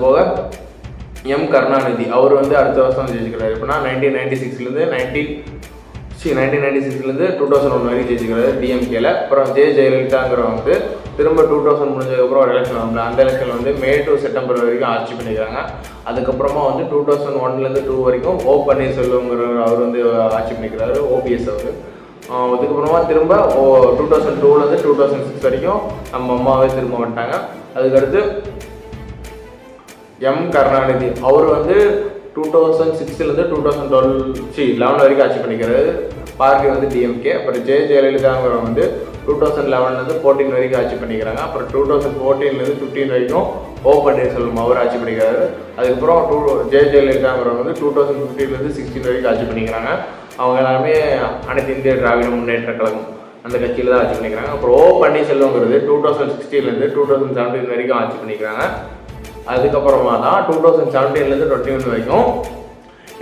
போக எம் கருணாநிதி அவர் வந்து அடுத்த வருஷம் ஜெயிச்சுக்கிறாரு. எப்படின்னா 1996லேருந்து 1996லேருந்து 2001 வரைக்கும் ஜெயிச்சுக்கிறாரு டிஎம்கேல. அப்புறம் ஜெயலலிதாங்கிறவங்க வந்து திரும்ப 2000 முடிஞ்சதுக்கப்புறம் ஒரு எலெக்ஷன் ஆகும்ல, அந்த எலெக்ஷன் வந்து மே டு செப்டம்பர் வரைக்கும் ஆட்சி பண்ணிக்கிறாங்க. அதுக்கப்புறமா வந்து 2001லேருந்து 2 வரைக்கும் ஓ பன்னீர்செல்வங்கிற அவர் வந்து ஆட்சி பண்ணிக்கிறாரு, ஓபிஎஸ் அவர். அதுக்கப்புறமா திரும்ப 2002லேருந்து 2006 வரைக்கும் நம்ம அம்மாவே திரும்ப வந்துட்டாங்க. அதுக்கடுத்து எம் கருணாநிதி அவர் வந்து 2006லேருந்து 2011 வரைக்கும் ஆட்சி பண்ணிக்கிறாரு, பார்ட்டி வந்து டிஎம்கே. அப்புறம் ஜெயலலிதாங்கிறவங்க வந்து 2011லேருந்து 14 வரைக்கும் ஆட்சி பண்ணிக்கிறாங்க. அப்புறம் 2014லேருந்து 15 வரைக்கும் ஓ பன்னீர்செல்வம் அவர் ஆட்சி பண்ணிக்கிறாரு. அதுக்கப்புறம் ஜெயலலிதாங்கிறவங்க வந்து 2015லேருந்து 16 வரைக்கும் ஆட்சி பண்ணிக்கிறாங்க. அவங்க எல்லாருமே அனைத்து இந்திய திராவிட முன்னேற்ற கழகம் அந்த கட்சியில் தான் ஆட்சி பண்ணிக்கிறாங்க. அப்புறம் ஓ பன்னீர்செல்வங்கிறது 2016லேருந்து 2017 வரைக்கும் ஆட்சி பண்ணிக்கிறாங்க. அதுக்கப்புறமா தான் 2017லேருந்து 21 வரைக்கும்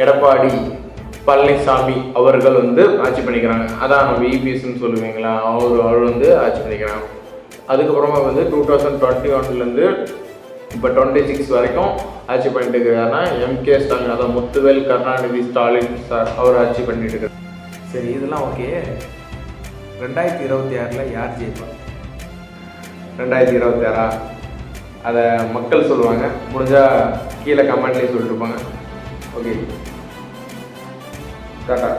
எடப்பாடி பழனிசாமி அவர்கள் வந்து ஆட்சி பண்ணிக்கிறாங்க. அதான் நம்ம இபிஎஸ்ன்னு சொல்லுவீங்களா, அவர் வந்து ஆட்சி பண்ணிக்கிறாங்க. அதுக்கப்புறமா வந்து 2021லேருந்து இப்போ 26 வரைக்கும் ஆட்சி பண்ணிட்டு இருக்கிறாருன்னா எம்கே ஸ்டாலின், அதான் முத்துவேல் கருணாநிதி ஸ்டாலின் சார் அவர் ஆட்சி பண்ணிட்டு இருக்காரு. சரி, இதெல்லாம் ஓகே. 2026 யார் ஜெயிப்பாங்க? 2026 அதை மக்கள் சொல்லுவாங்க, முடிஞ்சால் கீழே கமெண்ட்லேயே சொல்லிட்டு இருப்பாங்க. Okay, tata.